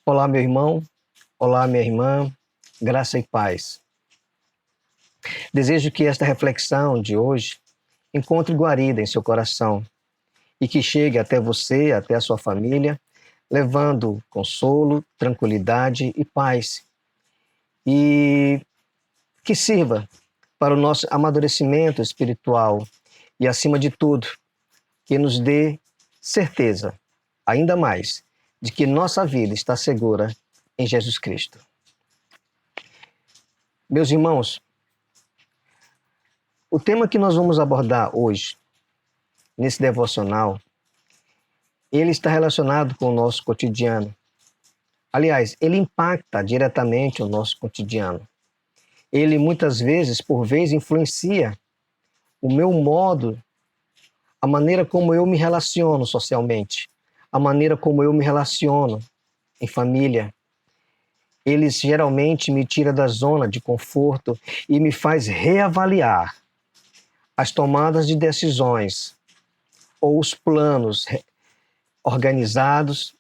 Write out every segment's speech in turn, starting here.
Olá, meu irmão. Olá, minha irmã. Graça e paz. Desejo que esta reflexão de hoje encontre guarida em seu coração e que chegue até você, até a sua família, levando consolo, tranquilidade e paz. E que sirva para o nosso amadurecimento espiritual e, acima de tudo, que nos dê certeza, ainda mais, de que nossa vida está segura em Jesus Cristo. Meus irmãos, o tema que nós vamos abordar hoje, nesse devocional, ele está relacionado com o nosso cotidiano. Aliás, ele impacta diretamente o nosso cotidiano. Ele muitas vezes, por vezes, influencia o meu modo, a maneira como eu me relaciono socialmente, a maneira como eu me relaciono em família. Ele geralmente me tira da zona de conforto e me faz reavaliar as tomadas de decisões ou os planos organizados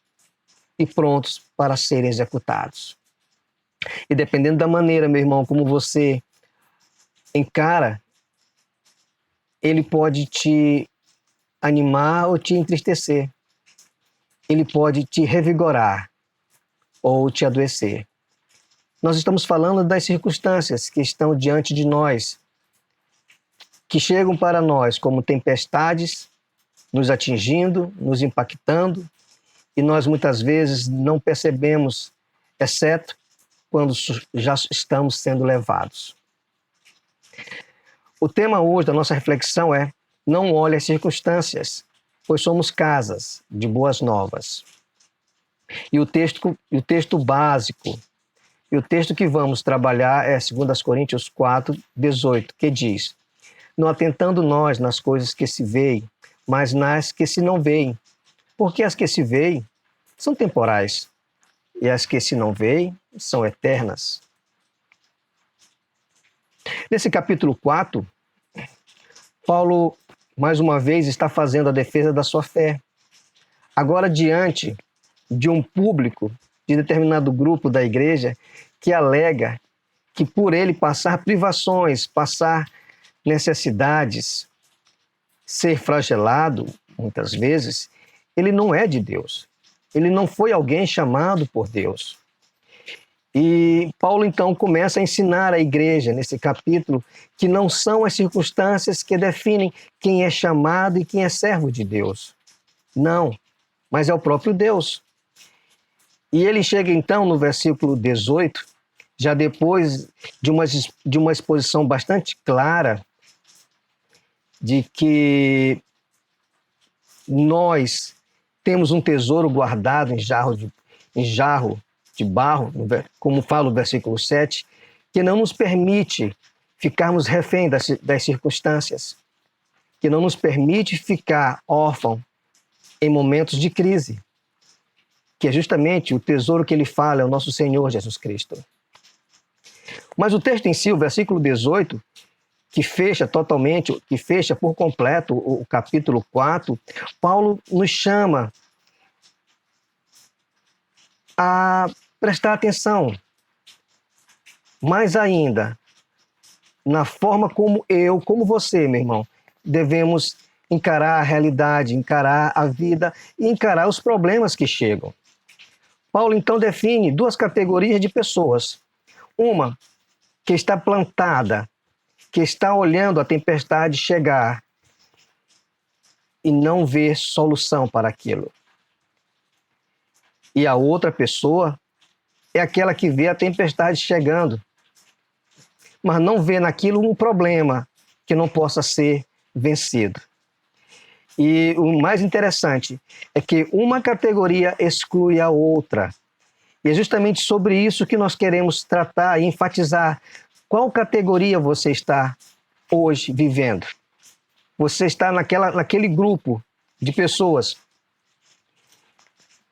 e prontos para serem executados. E dependendo da maneira, meu irmão, como você encara, ele pode te animar ou te entristecer. Ele pode te revigorar ou te adoecer. Nós estamos falando das circunstâncias que estão diante de nós, que chegam para nós como tempestades, nos atingindo, nos impactando, e nós muitas vezes não percebemos, exceto quando já estamos sendo levados. O tema hoje da nossa reflexão é: não olhe as circunstâncias, pois somos casas de boas novas. E o texto básico, e o texto que vamos trabalhar é 2 Coríntios 4:18, que diz: não atentando nós nas coisas que se veem, mas nas que se não veem. Porque as que se veem são temporais, e as que se não veem são eternas. Nesse capítulo 4, Paulo, mais uma vez, está fazendo a defesa da sua fé. Agora, diante de um público, de determinado grupo da igreja, que alega que por ele passar privações, passar necessidades, ser flagelado, muitas vezes, ele não é de Deus. Ele não foi alguém chamado por Deus. E Paulo, então, começa a ensinar a igreja, nesse capítulo, que não são as circunstâncias que definem quem é chamado e quem é servo de Deus. Não, mas é o próprio Deus. E ele chega, então, no versículo 18, já depois de uma exposição bastante clara de que nós temos um tesouro guardado em jarro de barro, como fala o versículo 7, que não nos permite ficarmos refém das circunstâncias, que não nos permite ficar órfão em momentos de crise, que é justamente o tesouro que ele fala é o nosso Senhor Jesus Cristo. Mas o texto em si, o versículo 18, que fecha totalmente, que fecha por completo o capítulo 4, Paulo nos chama a prestar atenção, mais ainda, na forma como eu, como você, meu irmão, devemos encarar a realidade, encarar a vida e encarar os problemas que chegam. Paulo, então, define duas categorias de pessoas. Uma que está plantada, que está olhando a tempestade chegar e não vê solução para aquilo. E a outra pessoa é aquela que vê a tempestade chegando, mas não vê naquilo um problema que não possa ser vencido. E o mais interessante é que uma categoria exclui a outra. E é justamente sobre isso que nós queremos tratar e enfatizar. Qual categoria você está hoje vivendo? Você está naquele grupo de pessoas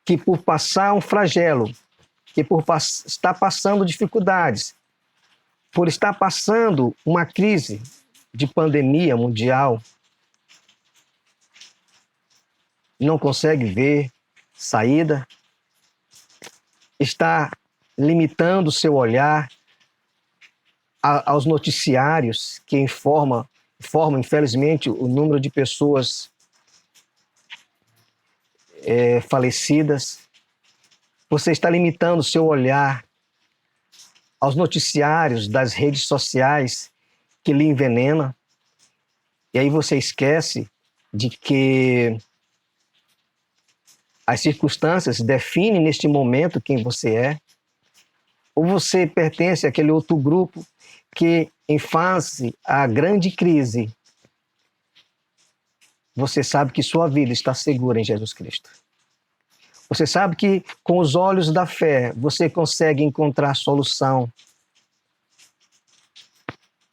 que, por passar um flagelo, que por estar passando dificuldades, por estar passando uma crise de pandemia mundial, não consegue ver saída? está limitando o seu olhar aos noticiários que informam, infelizmente, o número de pessoas falecidas? Você está limitando o seu olhar aos noticiários das redes sociais que lhe envenenam? E aí você esquece de que as circunstâncias definem neste momento quem você é? Ou você pertence àquele outro grupo que, em face à grande crise, você sabe que sua vida está segura em Jesus Cristo? Você sabe que, com os olhos da fé, você consegue encontrar solução,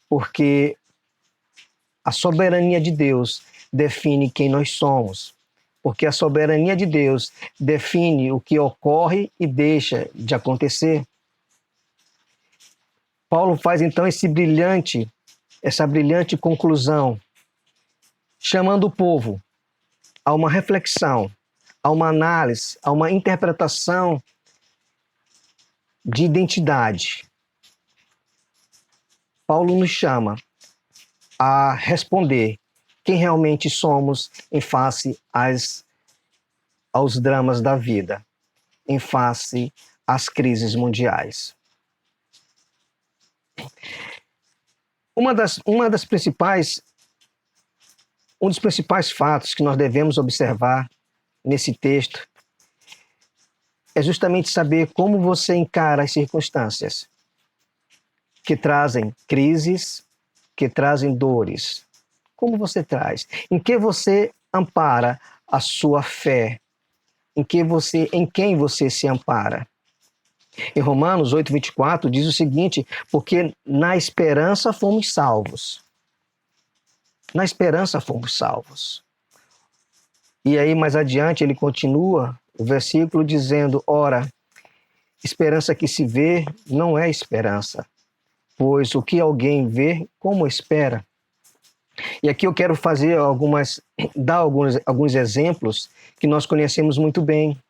porque a soberania de Deus define quem nós somos, porque a soberania de Deus define o que ocorre e deixa de acontecer. Paulo faz então essa brilhante conclusão, chamando o povo a uma reflexão, a uma análise, a uma interpretação de identidade. Paulo nos chama a responder quem realmente somos em face aos dramas da vida, em face às crises mundiais. Um dos principais fatos que nós devemos observar nesse texto é justamente saber como você encara as circunstâncias que trazem crises, que trazem dores. Como você traz? Em que você ampara a sua fé? Em quem você se ampara? Em Romanos 8:24 diz o seguinte: porque na esperança fomos salvos. Na esperança fomos salvos. E aí mais adiante ele continua o versículo dizendo: ora, esperança que se vê não é esperança, pois o que alguém vê, como espera? E aqui eu quero dar alguns exemplos que nós conhecemos muito bem.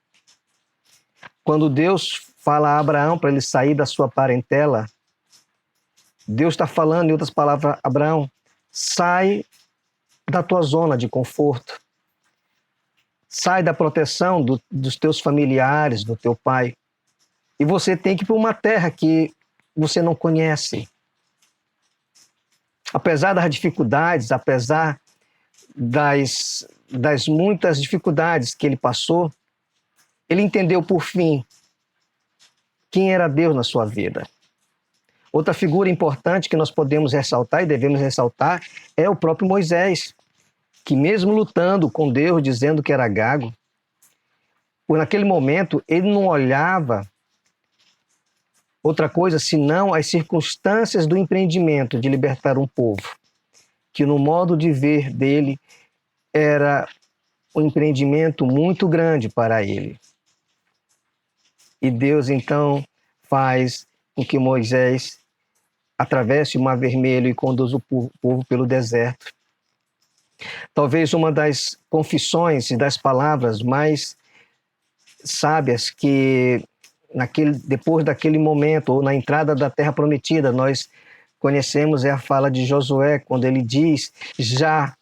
Quando Deus fala a Abraão para ele sair da sua parentela, Deus está falando, em outras palavras, Abraão, sai da tua zona de conforto. Sai da proteção dos teus familiares, do teu pai. E você tem que ir para uma terra que você não conhece. Apesar das dificuldades, apesar das muitas dificuldades que ele passou, ele entendeu por fim quem era Deus na sua vida. Outra figura importante que nós podemos ressaltar e devemos ressaltar é o próprio Moisés, que mesmo lutando com Deus, dizendo que era gago, naquele momento ele não olhava outra coisa senão as circunstâncias do empreendimento de libertar um povo, que no modo de ver dele era um empreendimento muito grande para ele. E Deus então faz com que Moisés atravesse o Mar Vermelho e conduza o povo pelo deserto. Talvez uma das confissões e das palavras mais sábias que depois daquele momento, ou na entrada da Terra Prometida, nós conhecemos é a fala de Josué, quando ele diz, já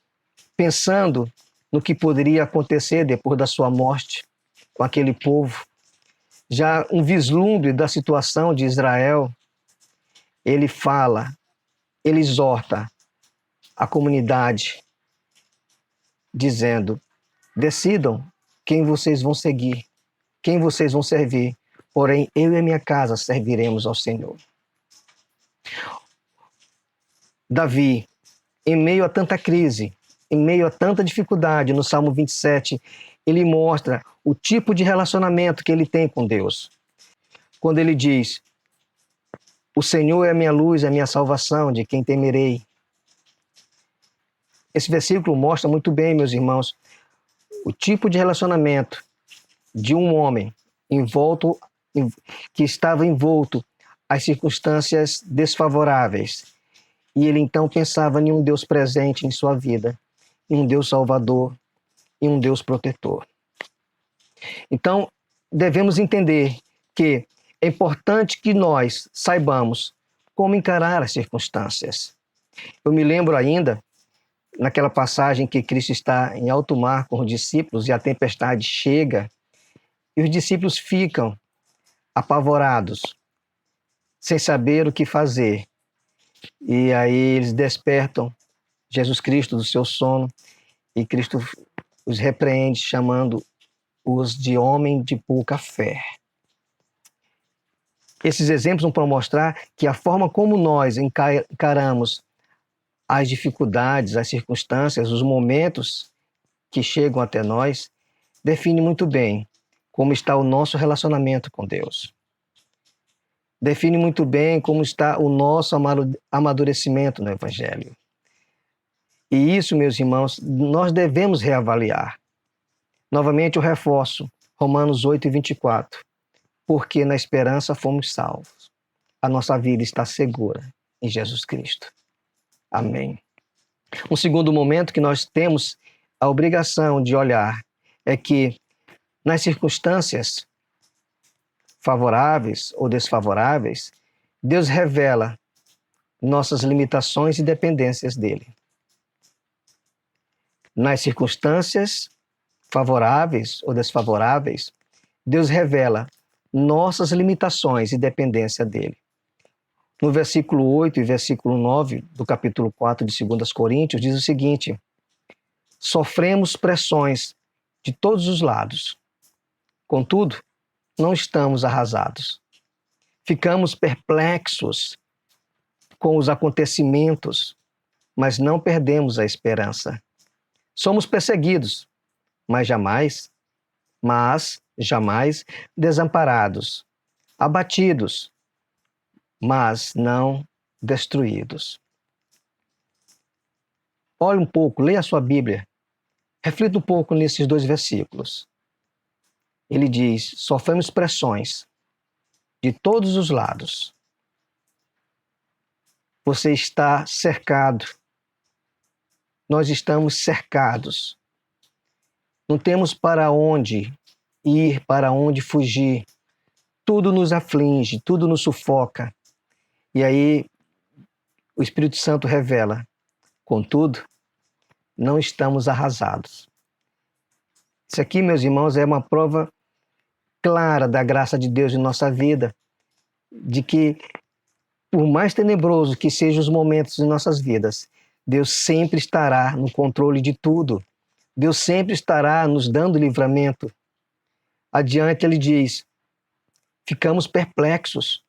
pensando no que poderia acontecer depois da sua morte com aquele povo, já um vislumbre da situação de Israel, ele exorta a comunidade, dizendo, decidam quem vocês vão seguir, quem vocês vão servir, porém eu e a minha casa serviremos ao Senhor. Davi, em meio a tanta crise, em meio a tanta dificuldade, no Salmo 27, ele mostra o tipo de relacionamento que ele tem com Deus. Quando ele diz, o Senhor é a minha luz, é a minha salvação, de quem temerei. Esse versículo mostra muito bem, meus irmãos, o tipo de relacionamento de um homem que estava envolto às circunstâncias desfavoráveis. E ele então pensava em um Deus presente em sua vida, em um Deus salvador, em um Deus protetor. Então, devemos entender que é importante que nós saibamos como encarar as circunstâncias. Eu me lembro ainda, naquela passagem que Cristo está em alto mar com os discípulos e a tempestade chega e os discípulos ficam apavorados, sem saber o que fazer. E aí eles despertam Jesus Cristo do seu sono e Cristo os repreende, chamando-os de homem de pouca fé. Esses exemplos vão para mostrar que a forma como nós encaramos as dificuldades, as circunstâncias, os momentos que chegam até nós, define muito bem como está o nosso relacionamento com Deus. Define muito bem como está o nosso amadurecimento no Evangelho. E isso, meus irmãos, nós devemos reavaliar. Novamente eu reforço, Romanos 8:24. Porque na esperança fomos salvos. A nossa vida está segura em Jesus Cristo. Amém. Um segundo momento que nós temos a obrigação de olhar é que nas circunstâncias favoráveis ou desfavoráveis, Deus revela nossas limitações e dependências dele. Nas circunstâncias favoráveis ou desfavoráveis, Deus revela nossas limitações e dependência dele. No versículo 8 e versículo 9 do capítulo 4 de 2 Coríntios, diz o seguinte: sofremos pressões de todos os lados. Contudo, não estamos arrasados. Ficamos perplexos com os acontecimentos, mas não perdemos a esperança. Somos perseguidos, mas jamais desamparados, abatidos, mas não destruídos. Olhe um pouco, leia a sua Bíblia, reflita um pouco nesses dois versículos. Ele diz: sofremos pressões de todos os lados. Você está cercado. Nós estamos cercados. Não temos para onde ir, para onde fugir. Tudo nos aflige, tudo nos sufoca. E aí o Espírito Santo revela: contudo, não estamos arrasados. Isso aqui, meus irmãos, é uma prova clara da graça de Deus em nossa vida, de que, por mais tenebroso que sejam os momentos em nossas vidas, Deus sempre estará no controle de tudo. Deus sempre estará nos dando livramento. Adiante ele diz: ficamos perplexos.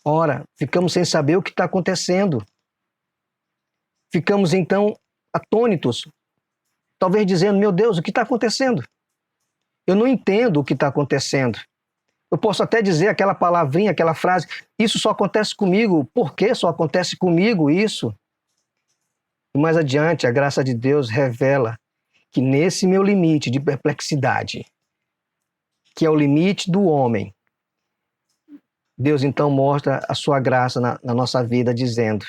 Ora, ficamos sem saber o que está acontecendo. Ficamos então atônitos, talvez dizendo: meu Deus, o que está acontecendo? Eu não entendo o que está acontecendo. Eu posso até dizer aquela palavrinha, aquela frase: isso só acontece comigo. Por que só acontece comigo isso? E mais adiante, a graça de Deus revela que nesse meu limite de perplexidade, que é o limite do homem, Deus então mostra a sua graça na nossa vida, dizendo: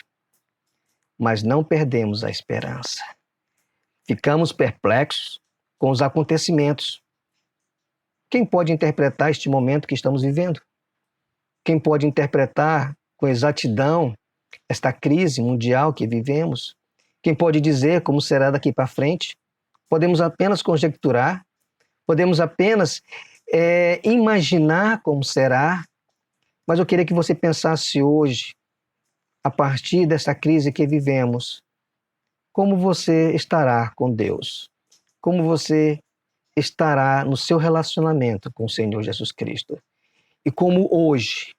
mas não perdemos a esperança. Ficamos perplexos com os acontecimentos. Quem pode interpretar este momento que estamos vivendo? Quem pode interpretar com exatidão esta crise mundial que vivemos? Quem pode dizer como será daqui para frente? Podemos apenas conjecturar, podemos apenas imaginar como será, mas eu queria que você pensasse hoje, a partir dessa crise que vivemos, como você estará com Deus, como você estará no seu relacionamento com o Senhor Jesus Cristo e como hoje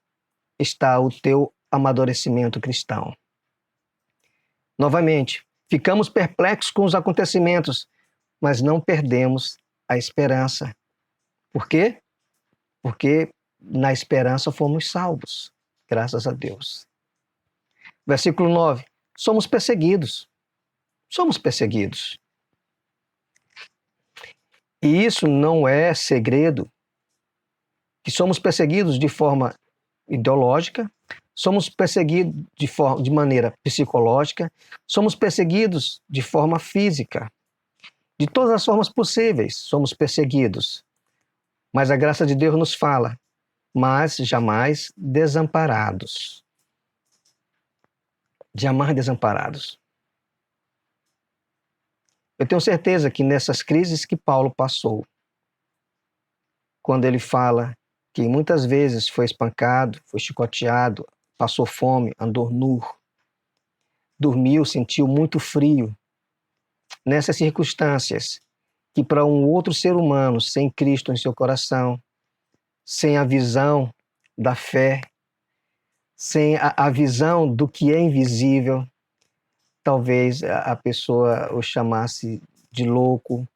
está o teu amadurecimento cristão. Novamente, ficamos perplexos com os acontecimentos, mas não perdemos a esperança. Por quê? Porque na esperança fomos salvos, graças a Deus. Versículo 9. Somos perseguidos. Somos perseguidos. E isso não é segredo, que somos perseguidos de forma ideológica, somos perseguidos de maneira psicológica, somos perseguidos de forma física. De todas as formas possíveis, somos perseguidos. Mas a graça de Deus nos fala, mas jamais desamparados. Jamais desamparados. Eu tenho certeza que nessas crises que Paulo passou, quando ele fala que muitas vezes foi espancado, foi chicoteado, passou fome, andou nu, dormiu, sentiu muito frio, nessas circunstâncias, que para um outro ser humano, sem Cristo em seu coração, sem a visão da fé, sem a visão do que é invisível, talvez a pessoa o chamasse de louco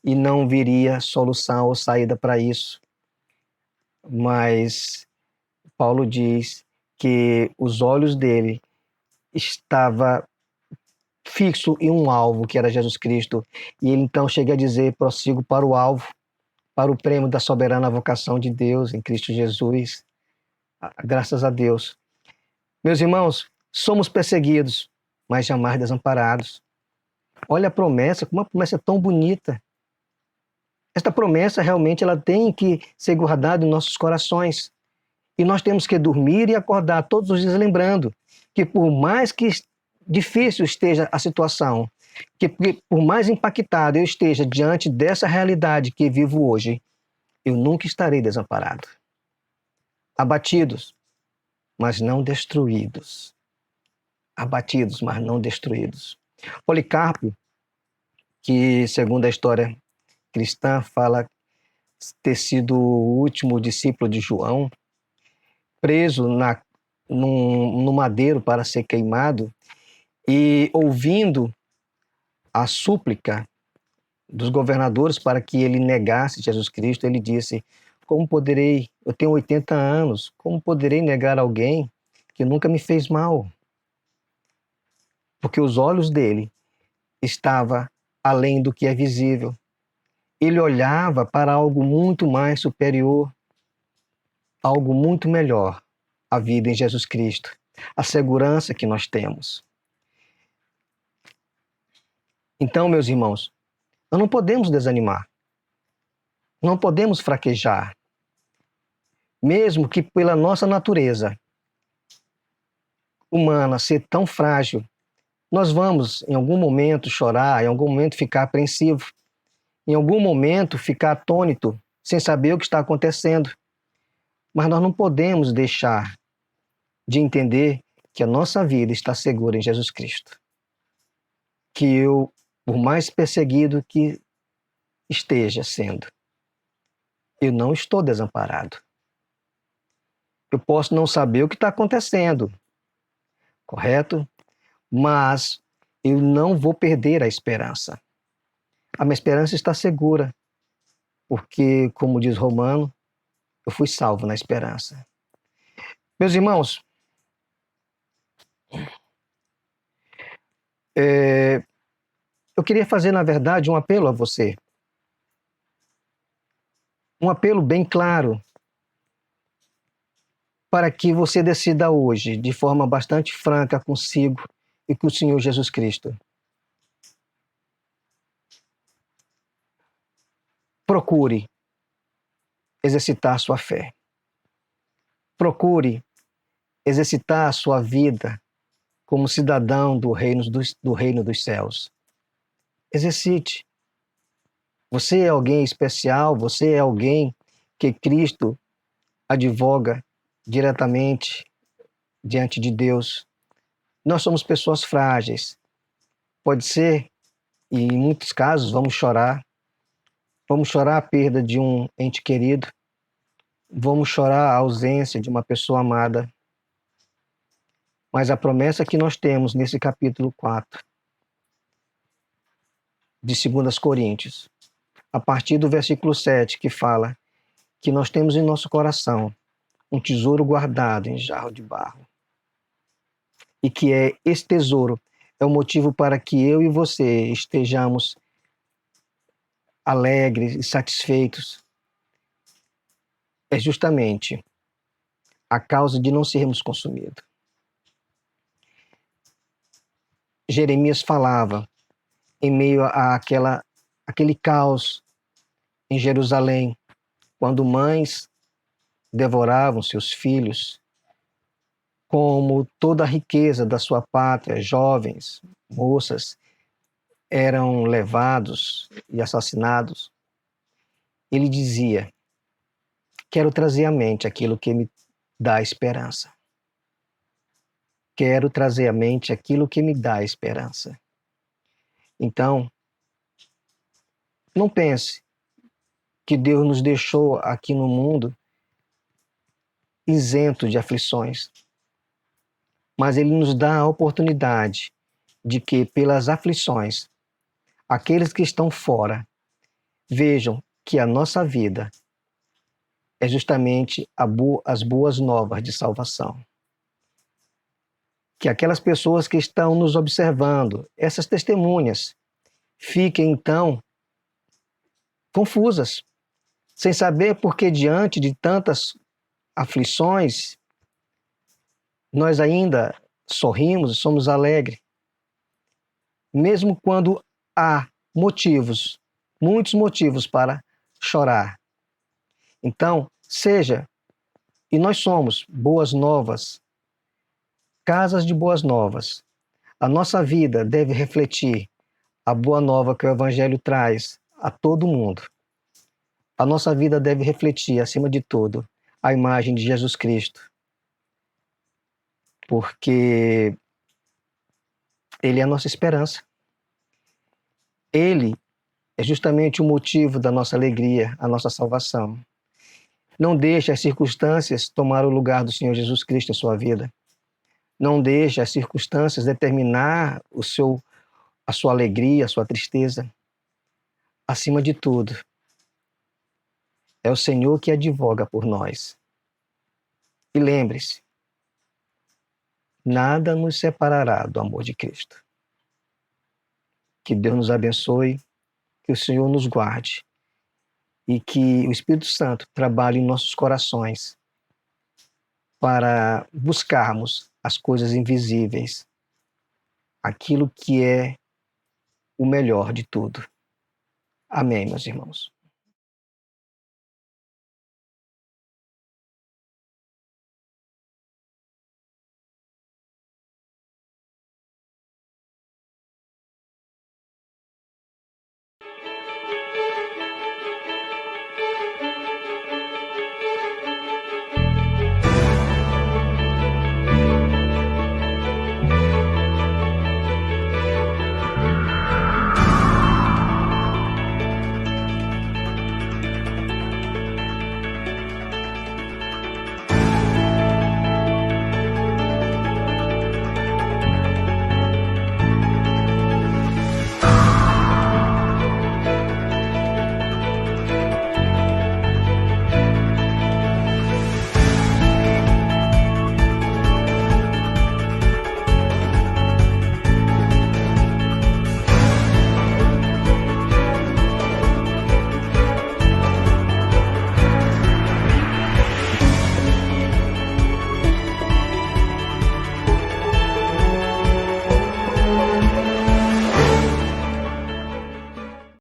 e não viria solução ou saída para isso. Mas Paulo diz que os olhos dele estavam fixo em um alvo, que era Jesus Cristo. E ele então chega a dizer, prossigo para o alvo, para o prêmio da soberana vocação de Deus em Cristo Jesus. Graças a Deus. Meus irmãos, somos perseguidos, mas jamais desamparados. Olha a promessa, como uma promessa tão bonita. Esta promessa realmente ela tem que ser guardada em nossos corações. E nós temos que dormir e acordar todos os dias lembrando que por mais que difícil esteja a situação, que por mais impactado eu esteja diante dessa realidade que vivo hoje, eu nunca estarei desamparado. Abatidos, mas não destruídos. Abatidos, mas não destruídos. Policarpo, que segundo a história cristã fala ter sido o último discípulo de João, preso no madeiro para ser queimado, e ouvindo a súplica dos governadores para que ele negasse Jesus Cristo, ele disse, como poderei, eu tenho 80 anos, como poderei negar alguém que nunca me fez mal? Porque os olhos dele estavam além do que é visível. Ele olhava para algo muito mais superior, algo muito melhor, a vida em Jesus Cristo, a segurança que nós temos. Então, meus irmãos, nós não podemos desanimar, não podemos fraquejar, mesmo que pela nossa natureza humana ser tão frágil, nós vamos em algum momento chorar, em algum momento ficar apreensivo, em algum momento ficar atônito, sem saber o que está acontecendo. Mas nós não podemos deixar de entender que a nossa vida está segura em Jesus Cristo. Que eu, por mais perseguido que esteja sendo, eu não estou desamparado. Eu posso não saber o que está acontecendo, correto? Mas eu não vou perder a esperança. A minha esperança está segura, porque, como diz Romano, eu fui salvo na esperança. Meus irmãos, eu queria fazer, na verdade, um apelo a você. Um apelo bem claro, para que você decida hoje, de forma bastante franca consigo e com o Senhor Jesus Cristo. Procure exercitar sua fé. Procure exercitar a sua vida como cidadão do reino dos céus. Exercite. Você é alguém especial, você é alguém que Cristo advoga diretamente diante de Deus. Nós somos pessoas frágeis. Pode ser, e em muitos casos, vamos chorar a perda de um ente querido, vamos chorar a ausência de uma pessoa amada. Mas a promessa que nós temos nesse capítulo 4 de 2 Coríntios, a partir do versículo 7, que fala que nós temos em nosso coração um tesouro guardado em jarro de barro. E que esse tesouro é o motivo para que eu e você estejamos alegres e satisfeitos. É justamente a causa de não sermos consumidos. Jeremias falava em meio àquele caos em Jerusalém, quando mães devoravam seus filhos, como toda a riqueza da sua pátria, jovens, moças, eram levados e assassinados, ele dizia: quero trazer à mente aquilo que me dá esperança. Quero trazer à mente aquilo que me dá esperança. Então, não pense que Deus nos deixou aqui no mundo isento de aflições, mas Ele nos dá a oportunidade de que, pelas aflições, aqueles que estão fora vejam que a nossa vida é justamente as boas novas de salvação. Que aquelas pessoas que estão nos observando, essas testemunhas, fiquem então confusas, sem saber por que diante de tantas aflições nós ainda sorrimos e somos alegres, mesmo quando há motivos, muitos motivos para chorar. Então, e nós somos boas novas, casas de boas novas. A nossa vida deve refletir a boa nova que o Evangelho traz a todo mundo. A nossa vida deve refletir, acima de tudo, a imagem de Jesus Cristo, porque Ele é a nossa esperança. Ele é justamente o motivo da nossa alegria, a nossa salvação. Não deixe as circunstâncias tomar o lugar do Senhor Jesus Cristo em sua vida. Não deixe as circunstâncias determinar a sua alegria, a sua tristeza. Acima de tudo, é o Senhor que advoga por nós. E lembre-se, nada nos separará do amor de Cristo. Que Deus nos abençoe, que o Senhor nos guarde e que o Espírito Santo trabalhe em nossos corações para buscarmos as coisas invisíveis, aquilo que é o melhor de tudo. Amém, meus irmãos.